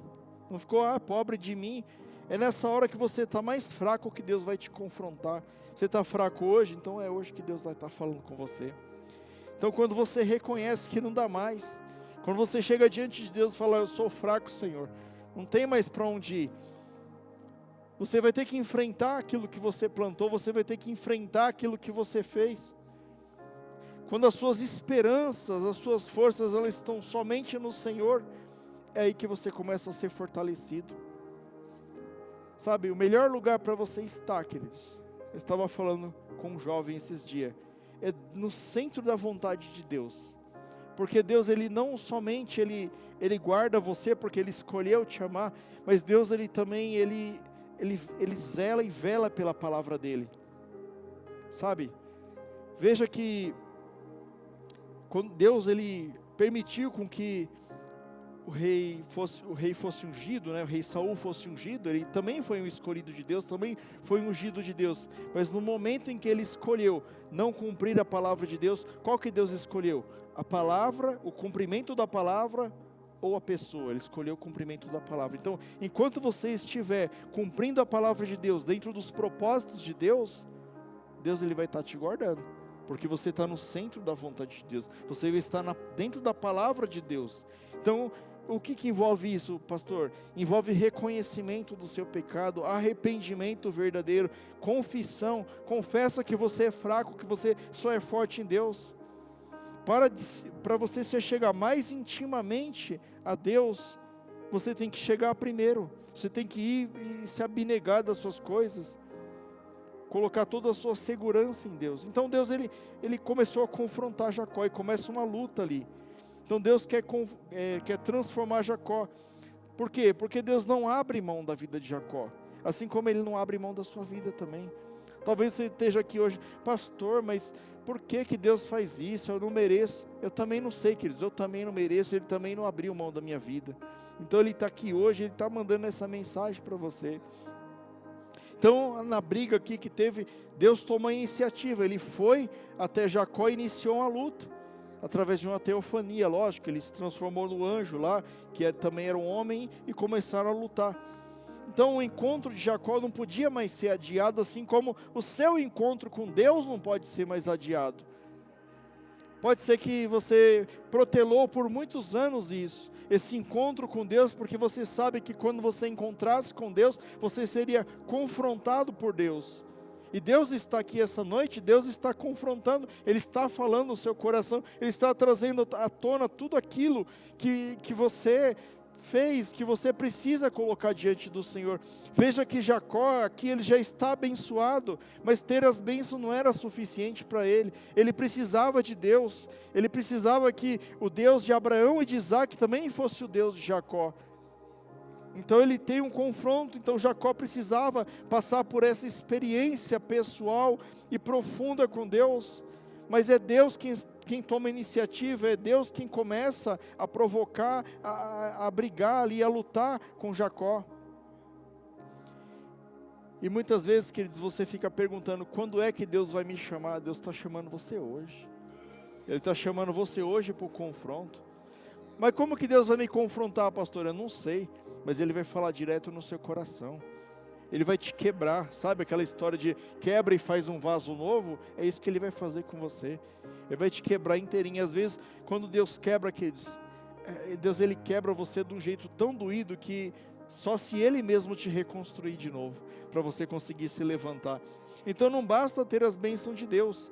ficou, pobre de mim. É nessa hora que você está mais fraco que Deus vai te confrontar. Você está fraco hoje, então é hoje que Deus vai estar falando com você. Então quando você reconhece que não dá mais, quando você chega diante de Deus e fala, eu sou fraco, Senhor, não tem mais para onde ir, você vai ter que enfrentar aquilo que você plantou, você vai ter que enfrentar aquilo que você fez. Quando as suas esperanças, as suas forças, elas estão somente no Senhor, é aí que você começa a ser fortalecido. Sabe, o melhor lugar para você estar, queridos, eu estava falando com um jovem esses dias, é no centro da vontade de Deus. Porque Deus, Ele não somente, Ele guarda você, porque Ele escolheu te amar, mas Deus, Ele também, Ele zela e vela pela palavra dEle. Sabe, veja que, quando Deus, Ele permitiu com que o rei fosse ungido, né? O rei Saul fosse ungido, ele também foi um escolhido de Deus, também foi ungido de Deus, mas no momento em que ele escolheu não cumprir a palavra de Deus, qual que Deus escolheu? A palavra, o cumprimento da palavra ou a pessoa? Ele escolheu o cumprimento da palavra. Então, enquanto você estiver cumprindo a palavra de Deus, dentro dos propósitos de Deus, Deus ele vai estar te guardando, porque você está no centro da vontade de Deus, você vai estar dentro da palavra de Deus. Então, o que envolve isso, pastor? Envolve reconhecimento do seu pecado, arrependimento verdadeiro, confissão, confessa que você é fraco, que você só é forte em Deus. Para você se chegar mais intimamente a Deus, você tem que chegar primeiro, você tem que ir e se abnegar das suas coisas, colocar toda a sua segurança em Deus. Então Deus ele começou a confrontar Jacó e começa uma luta ali. Então Deus quer transformar Jacó. Por quê? Porque Deus não abre mão da vida de Jacó, assim como Ele não abre mão da sua vida também. Talvez você esteja aqui hoje, pastor, mas por que Deus faz isso? Eu não mereço. Eu também não sei, queridos, eu também não mereço, Ele também não abriu mão da minha vida. Então Ele está aqui hoje, Ele está mandando essa mensagem para você. Então, na briga aqui que teve, Deus tomou a iniciativa, Ele foi até Jacó e iniciou uma luta, através de uma teofania, lógico, Ele se transformou no anjo lá, que também era um homem, e começaram a lutar. Então o encontro de Jacó não podia mais ser adiado, assim como o seu encontro com Deus não pode ser mais adiado. Pode ser que você protelou por muitos anos esse encontro com Deus, porque você sabe que quando você encontrasse com Deus, você seria confrontado por Deus. E Deus está aqui essa noite, Deus está confrontando, Ele está falando no seu coração, Ele está trazendo à tona tudo aquilo que você fez, que você precisa colocar diante do Senhor. Veja que Jacó aqui, ele já está abençoado, mas ter as bênçãos não era suficiente para ele precisava de Deus, ele precisava que o Deus de Abraão e de Isaac também fosse o Deus de Jacó. Então ele tem um confronto, então Jacó precisava passar por essa experiência pessoal e profunda com Deus, mas é Deus quem toma a iniciativa, é Deus quem começa a provocar, a brigar ali, a lutar com Jacó. E muitas vezes, queridos, você fica perguntando, quando é que Deus vai me chamar? Deus está chamando você hoje. Ele está chamando você hoje para o confronto. Mas como que Deus vai me confrontar, pastor? Eu não sei, mas Ele vai falar direto no seu coração. Ele vai te quebrar, sabe aquela história de quebra e faz um vaso novo? É isso que Ele vai fazer com você. Ele vai te quebrar inteirinho. Às vezes, quando Deus quebra, Deus Ele quebra você de um jeito tão doído que só se Ele mesmo te reconstruir de novo, para você conseguir se levantar. Então não basta ter as bênçãos de Deus.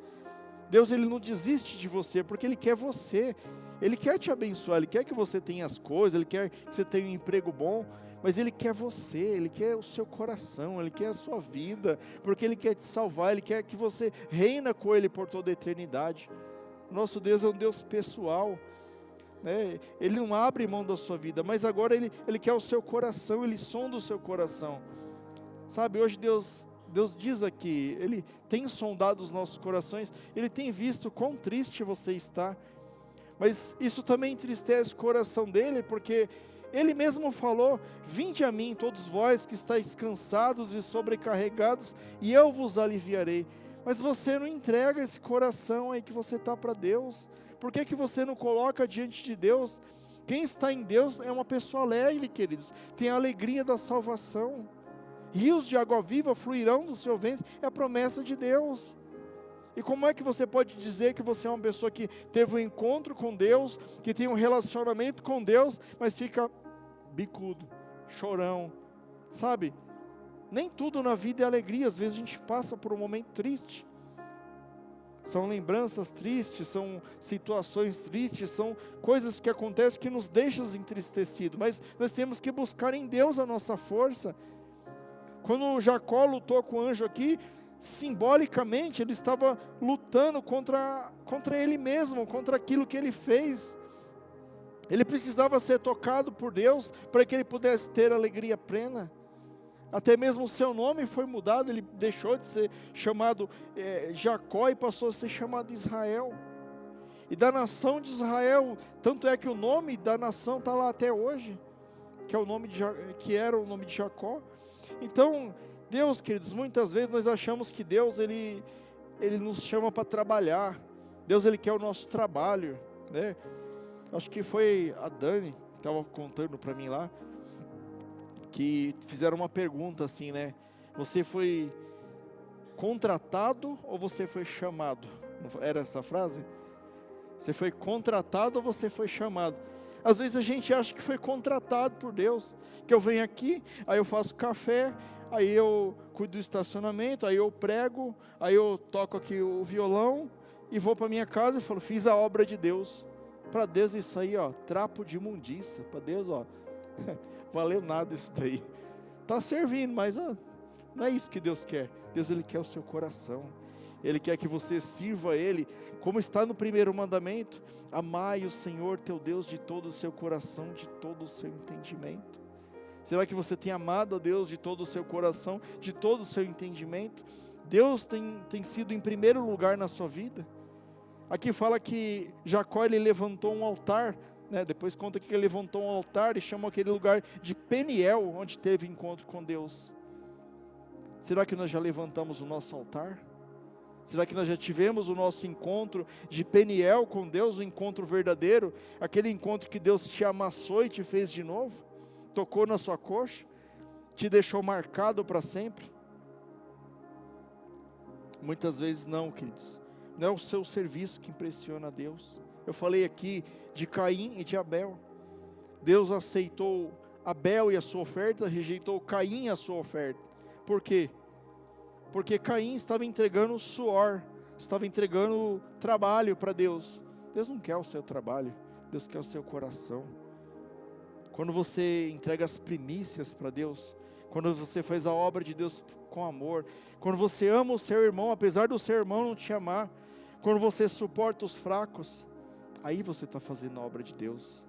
Deus Ele não desiste de você, porque Ele quer você. Ele quer te abençoar, Ele quer que você tenha as coisas, Ele quer que você tenha um emprego bom, mas Ele quer você, Ele quer o seu coração, Ele quer a sua vida, porque Ele quer te salvar, Ele quer que você reina com Ele por toda a eternidade. Nosso Deus é um Deus pessoal, né? Ele não abre mão da sua vida, mas agora Ele quer o seu coração, Ele sonda o seu coração. Sabe, hoje Deus diz aqui, Ele tem sondado os nossos corações, Ele tem visto quão triste você está, mas isso também entristece o coração dEle, porque Ele mesmo falou, vinde a mim todos vós que estáis cansados e sobrecarregados, e eu vos aliviarei. Mas você não entrega esse coração aí que você está para Deus. Por que você não coloca diante de Deus? Quem está em Deus é uma pessoa alegre, queridos, tem a alegria da salvação. Rios de água viva fluirão do seu ventre, é a promessa de Deus. E como é que você pode dizer que você é uma pessoa que teve um encontro com Deus, que tem um relacionamento com Deus, mas fica bicudo, chorão, sabe? Nem tudo na vida é alegria, às vezes a gente passa por um momento triste. São lembranças tristes, são situações tristes, são coisas que acontecem que nos deixam entristecidos, mas nós temos que buscar em Deus a nossa força. Quando Jacó lutou com o anjo aqui, simbolicamente ele estava lutando contra ele mesmo, contra aquilo que ele fez. Ele precisava ser tocado por Deus para que ele pudesse ter alegria plena. Até mesmo o seu nome foi mudado, ele deixou de ser chamado Jacó e passou a ser chamado Israel. E da nação de Israel, tanto é que o nome da nação está lá até hoje, que era o nome de Jacó. Então, Deus, queridos, muitas vezes nós achamos que Deus, Ele nos chama para trabalhar. Deus, Ele quer o nosso trabalho, né? Acho que foi a Dani que estava contando para mim lá, que fizeram uma pergunta assim, né? Você foi contratado ou você foi chamado? Era essa a frase? Você foi contratado ou você foi chamado? Às vezes a gente acha que foi contratado por Deus, que eu venho aqui, aí eu faço café, aí eu cuido do estacionamento, aí eu prego, aí eu toco aqui o violão e vou para minha casa e falo, fiz a obra de Deus. Para Deus isso aí, ó, trapo de imundícia. Para Deus, ó, valeu nada isso daí. Está servindo, mas não é isso que Deus quer. Deus, Ele quer o seu coração. Ele quer que você sirva a Ele, como está no primeiro mandamento, amai o Senhor teu Deus de todo o seu coração, de todo o seu entendimento. Será que você tem amado a Deus de todo o seu coração, de todo o seu entendimento? Deus tem sido em primeiro lugar na sua vida? Aqui fala que Jacó, ele levantou um altar, né? Depois conta que ele levantou um altar e chamou aquele lugar de Peniel, onde teve encontro com Deus. Será que nós já levantamos o nosso altar? Será que nós já tivemos o nosso encontro de Peniel com Deus, o encontro verdadeiro, aquele encontro que Deus te amassou e te fez de novo, tocou na sua coxa, te deixou marcado para sempre? Muitas vezes não, queridos. Não é o seu serviço que impressiona a Deus. Eu falei aqui de Caim e de Abel. Deus aceitou Abel e a sua oferta, rejeitou Caim e a sua oferta. Por quê? Porque Caim estava entregando suor, estava entregando trabalho para Deus. Deus não quer o seu trabalho, Deus quer o seu coração. Quando você entrega as primícias para Deus, quando você faz a obra de Deus com amor, quando você ama o seu irmão, apesar do seu irmão não te amar, quando você suporta os fracos, aí você está fazendo a obra de Deus.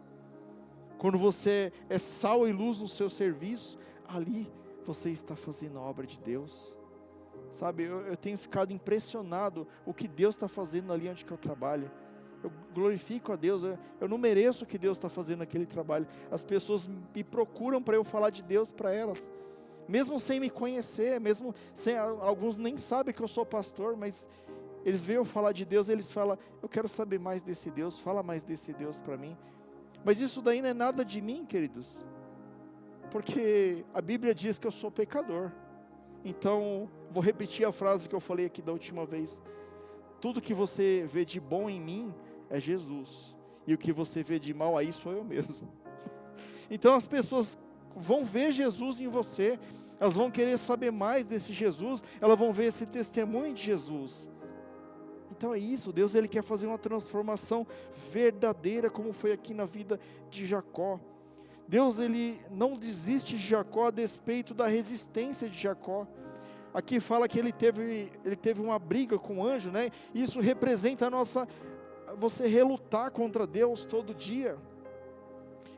Quando você é sal e luz no seu serviço, ali você está fazendo a obra de Deus. Sabe, eu tenho ficado impressionado o que Deus está fazendo ali onde que eu trabalho. Eu glorifico a Deus, eu não mereço o que Deus está fazendo naquele trabalho. As pessoas me procuram para eu falar de Deus para elas, mesmo sem me conhecer, mesmo sem, alguns nem sabem que eu sou pastor, mas eles veem eu falar de Deus, eles falam, eu quero saber mais desse Deus, fala mais desse Deus para mim. Mas isso daí não é nada de mim, queridos, porque a Bíblia diz que eu sou pecador. Então, vou repetir a frase que eu falei aqui da última vez. Tudo que você vê de bom em mim é Jesus, e o que você vê de mal aí sou eu mesmo. Então as pessoas vão ver Jesus em você, elas vão querer saber mais desse Jesus, elas vão ver esse testemunho de Jesus. Então é isso, Deus ele quer fazer uma transformação verdadeira, como foi aqui na vida de Jacó. Deus ele não desiste de Jacó a despeito da resistência de Jacó. Aqui fala que ele teve uma briga com o anjo, né? Isso representa você relutar contra Deus todo dia.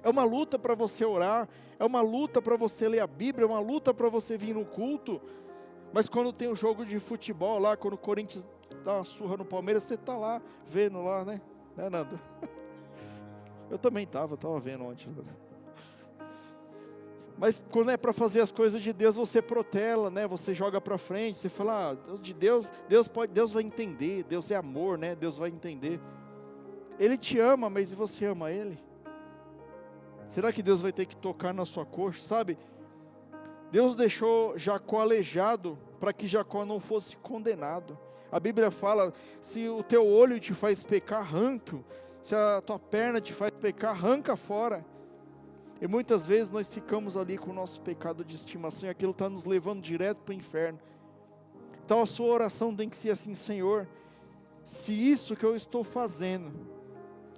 É uma luta para você orar, é uma luta para você ler a Bíblia, é uma luta para você vir no culto. Mas quando tem um jogo de futebol lá, quando o Corinthians dá uma surra no Palmeiras, você está lá, vendo lá, né? Né, Nando? Eu também estava vendo ontem. Mas quando é para fazer as coisas de Deus, você protela, né? Você joga para frente, você fala, de Deus vai entender, Deus é amor, né? Deus vai entender. Ele te ama, mas e você ama Ele? Será que Deus vai ter que tocar na sua coxa, sabe? Deus deixou Jacó aleijado para que Jacó não fosse condenado. A Bíblia fala, se o teu olho te faz pecar, arranca. Se a tua perna te faz pecar, arranca fora. E muitas vezes nós ficamos ali com o nosso pecado de estimação, e aquilo está nos levando direto para o inferno. Então a sua oração tem que ser assim: Senhor, se isso que eu estou fazendo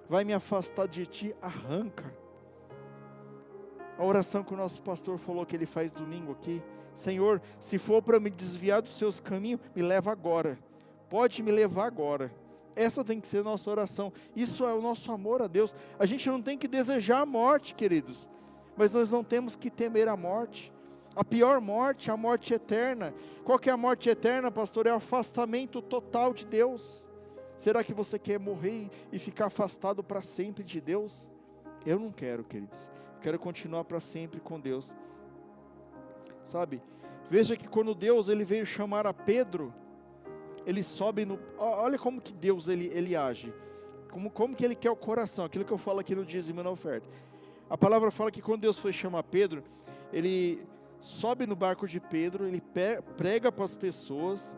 vai me afastar de Ti, arranca. A oração que o nosso pastor falou que ele faz domingo aqui: Senhor, se for para me desviar dos Seus caminhos, me leva agora, pode me levar agora. Essa tem que ser a nossa oração. Isso é o nosso amor a Deus. A gente não tem que desejar a morte, queridos, mas nós não temos que temer a morte. A pior morte é a morte eterna. Qual que é a morte eterna, pastor? É o afastamento total de Deus. Será que você quer morrer e ficar afastado para sempre de Deus? Eu não quero, queridos. Eu quero continuar para sempre com Deus. Sabe? Veja que quando Deus ele veio chamar a Pedro, ele sobe olha como que Deus ele age, como que ele quer o coração, aquilo que eu falo aqui no dízimo e na oferta. A palavra fala que quando Deus foi chamar Pedro, ele sobe no barco de Pedro, ele prega para as pessoas,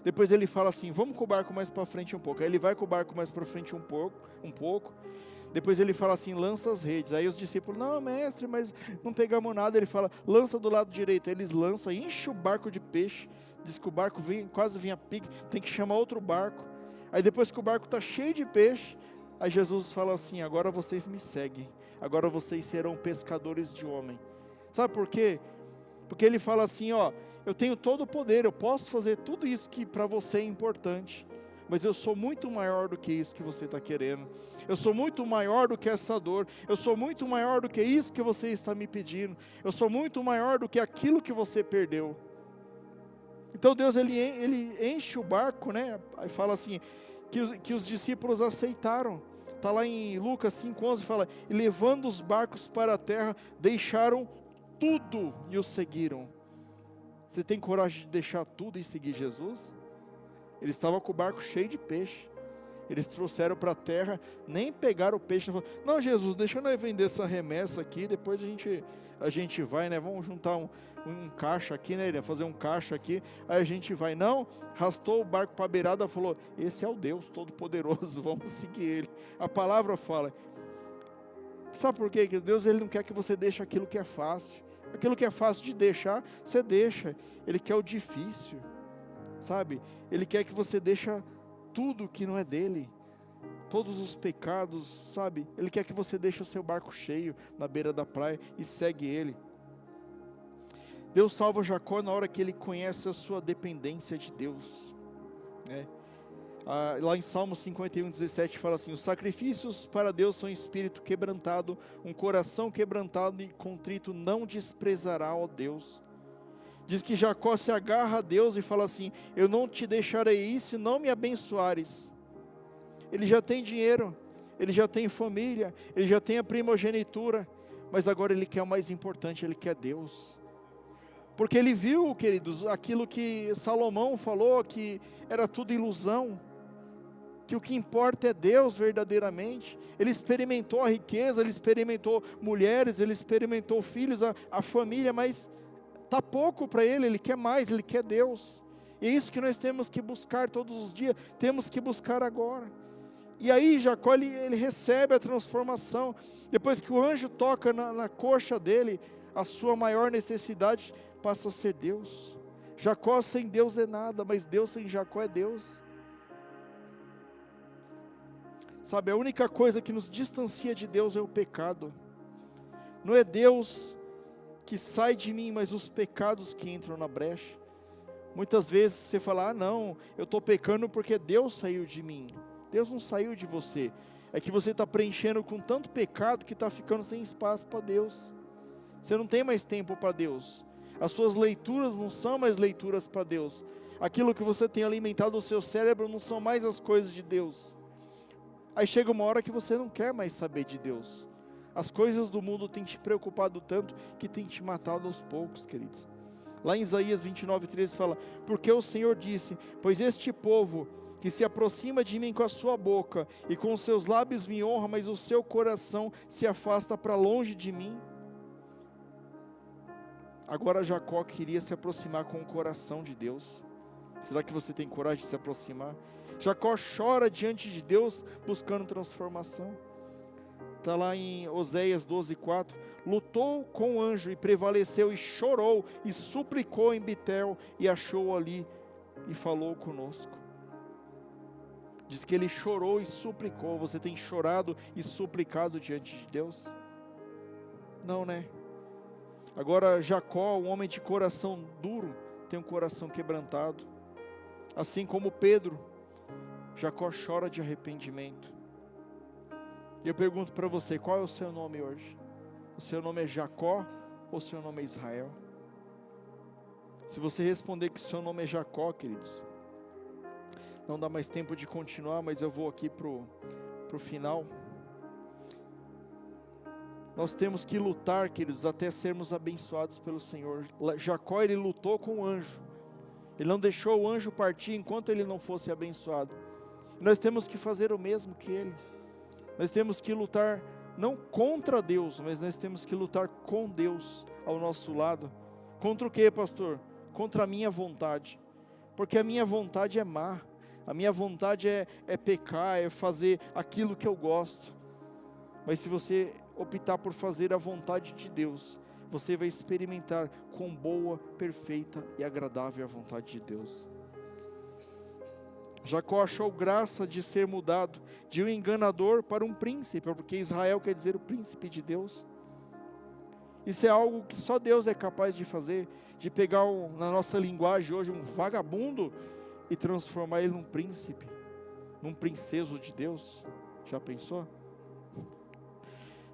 depois ele fala assim, vamos com o barco mais para frente um pouco, aí ele vai com o barco mais para frente um pouco, depois ele fala assim, lança as redes, aí os discípulos, não mestre, mas não pegamos nada, ele fala, lança do lado direito, aí eles lançam, enche o barco de peixe, diz que o barco quase vinha a pique, tem que chamar outro barco. Aí depois que o barco está cheio de peixe, aí Jesus fala assim, agora vocês me seguem, agora vocês serão pescadores de homem. Sabe por quê? Porque ele fala assim, ó, eu tenho todo o poder, eu posso fazer tudo isso que para você é importante, mas eu sou muito maior do que isso que você está querendo. Eu sou muito maior do que essa dor. Eu sou muito maior do que isso que você está me pedindo. Eu sou muito maior do que aquilo que você perdeu. Então Deus, ele enche o barco, né? Aí fala assim, que os discípulos aceitaram. Está lá em Lucas 5,11, fala, e levando os barcos para a terra, deixaram tudo e o seguiram. Você tem coragem de deixar tudo e seguir Jesus? Eles estavam com o barco cheio de peixe. Eles trouxeram para a terra, nem pegaram o peixe. Não, Jesus, deixa eu vender essa remessa aqui, depois a gente vai, né? Vamos juntar um caixa aqui, né? Fazer um caixa aqui, aí a gente vai. Não, arrastou o barco para a beirada, falou, esse é o Deus Todo-Poderoso, vamos seguir Ele. A palavra fala, sabe por quê? Que Deus, Ele não quer que você deixe aquilo que é fácil. Aquilo que é fácil de deixar, você deixa. Ele quer o difícil, sabe? Ele quer que você deixe tudo que não é dele, todos os pecados, sabe? Ele quer que você deixe o seu barco cheio na beira da praia e segue ele. Deus salva Jacó na hora que ele conhece a sua dependência de Deus, né? Lá em Salmo 51:17 fala assim, os sacrifícios para Deus são espírito quebrantado, um coração quebrantado e contrito não desprezará, ó Deus. Diz que Jacó se agarra a Deus e fala assim, eu não te deixarei ir se não me abençoares. Ele já tem dinheiro, ele já tem família, ele já tem a primogenitura, mas agora ele quer o mais importante, ele quer Deus. Porque ele viu, queridos, aquilo que Salomão falou, que era tudo ilusão, que o que importa é Deus verdadeiramente. Ele experimentou a riqueza, ele experimentou mulheres, ele experimentou filhos, a família, mas está pouco para ele quer mais, ele quer Deus. E é isso que nós temos que buscar todos os dias, temos que buscar agora. E aí Jacó, ele recebe a transformação, depois que o anjo toca na coxa dele, a sua maior necessidade passa a ser Deus. Jacó sem Deus é nada, mas Deus sem Jacó é Deus. Sabe, a única coisa que nos distancia de Deus é o pecado. Não é Deus que sai de mim, mas os pecados que entram na brecha. Muitas vezes você fala, não, eu estou pecando porque Deus saiu de mim. Deus não saiu de você. É que você está preenchendo com tanto pecado que está ficando sem espaço para Deus. Você não tem mais tempo para Deus. As suas leituras não são mais leituras para Deus. Aquilo que você tem alimentado o seu cérebro não são mais as coisas de Deus. Aí chega uma hora que você não quer mais saber de Deus. As coisas do mundo têm te preocupado tanto que têm te matado aos poucos, queridos. Lá em Isaías 29:13 fala, porque o Senhor disse, pois este povo que se aproxima de mim com a sua boca e com os seus lábios me honra, mas o seu coração se afasta para longe de mim. Agora Jacó queria se aproximar com o coração de Deus. Será que você tem coragem de se aproximar? Jacó chora diante de Deus buscando transformação. Está lá em Oséias 12:4, lutou com o anjo e prevaleceu e chorou e suplicou em Betel e achou ali e falou conosco. Diz que ele chorou e suplicou. Você tem chorado e suplicado diante de Deus? Não, né? Agora Jacó, um homem de coração duro, tem um coração quebrantado. Assim como Pedro, Jacó chora de arrependimento. E eu pergunto para você, qual é o seu nome hoje? O seu nome é Jacó ou o seu nome é Israel? Se você responder que o seu nome é Jacó, queridos, não dá mais tempo de continuar, mas eu vou aqui para o final. Nós temos que lutar, queridos, até sermos abençoados pelo Senhor. Jacó, ele lutou com o anjo. Ele não deixou o anjo partir enquanto ele não fosse abençoado. E nós temos que fazer o mesmo que ele. Nós temos que lutar não contra Deus, mas nós temos que lutar com Deus ao nosso lado. Contra o que, pastor? Contra a minha vontade. Porque a minha vontade é má. A minha vontade é pecar, é fazer aquilo que eu gosto. Mas se você optar por fazer a vontade de Deus, você vai experimentar quão boa, perfeita e agradável é a vontade de Deus. Jacó achou graça de ser mudado de um enganador para um príncipe, porque Israel quer dizer o príncipe de Deus. Isso é algo que só Deus é capaz de fazer, de pegar, na nossa linguagem hoje, um vagabundo e transformar ele num príncipe. num princeso de Deus. Já pensou?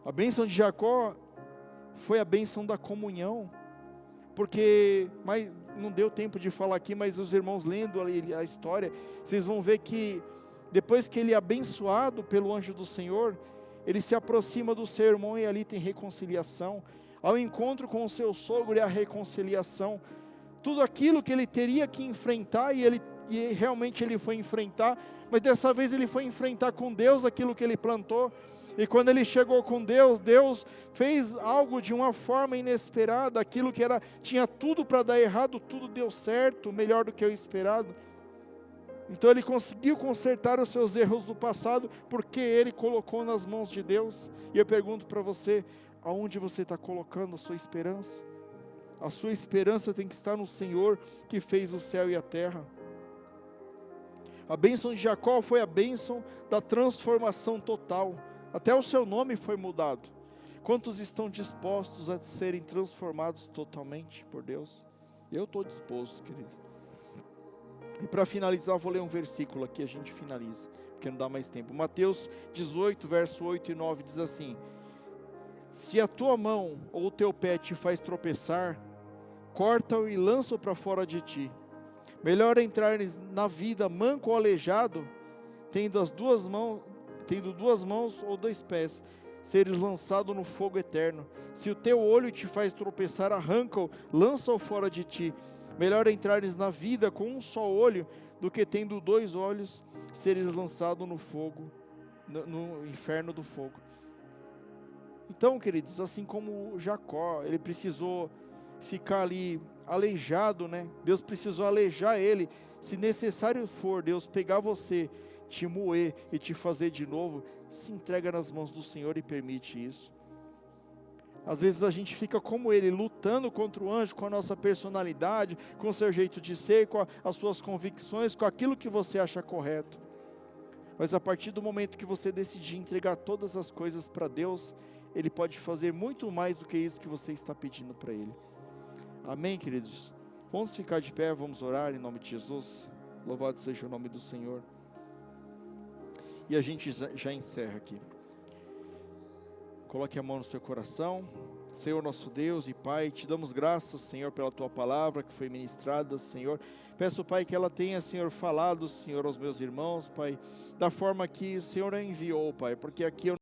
A bênção de Jacó foi a bênção da comunhão, porque, mas não deu tempo de falar aqui, mas os irmãos lendo a história, vocês vão ver que depois que ele é abençoado pelo anjo do Senhor, ele se aproxima do seu irmão e ali tem reconciliação. Ao encontro com o seu sogro é a reconciliação. Tudo aquilo que ele teria que enfrentar, e realmente ele foi enfrentar, mas dessa vez ele foi enfrentar com Deus aquilo que ele plantou. E quando ele chegou com Deus, Deus fez algo de uma forma inesperada. Aquilo que tinha tudo para dar errado, tudo deu certo, melhor do que o esperado. Então ele conseguiu consertar os seus erros do passado, porque ele colocou nas mãos de Deus. E eu pergunto para você, aonde você está colocando a sua esperança? A sua esperança tem que estar no Senhor, que fez o céu e a terra. A bênção de Jacó foi a bênção da transformação total. Até o seu nome foi mudado. Quantos estão dispostos a serem transformados totalmente por Deus? Eu estou disposto, querido. E para finalizar, eu vou ler um versículo aqui, a gente finaliza, porque não dá mais tempo. Mateus 18, verso 8 e 9 diz assim: se a tua mão ou o teu pé te faz tropeçar, corta-o e lança-o para fora de ti. Melhor entrar na vida manco ou aleijado, tendo duas mãos ou 2 pés, seres lançado no fogo eterno. Se o teu olho te faz tropeçar, arranca-o, lança-o fora de ti. Melhor entrares na vida com um só olho, do que tendo 2 olhos, seres lançado no fogo, no inferno do fogo. Então, queridos, assim como Jacó, ele precisou ficar ali aleijado, né? Deus precisou aleijar ele. Se necessário for, Deus pegar você, te moer e te fazer de novo, se entrega nas mãos do Senhor e permite isso. Às vezes a gente fica como ele, lutando contra o anjo, com a nossa personalidade, com o seu jeito de ser, com as suas convicções, com aquilo que você acha correto. Mas a partir do momento que você decidir entregar todas as coisas para Deus, Ele pode fazer muito mais do que isso que você está pedindo para Ele. Amém, queridos? Vamos ficar de pé, vamos orar em nome de Jesus. Louvado seja o nome do Senhor. E a gente já encerra aqui. Coloque a mão no seu coração. Senhor nosso Deus e Pai, te damos graças, Senhor, pela Tua palavra que foi ministrada, Senhor. Peço, Pai, que ela tenha, Senhor, falado, Senhor, aos meus irmãos, Pai, da forma que o Senhor a enviou, Pai, porque aqui eu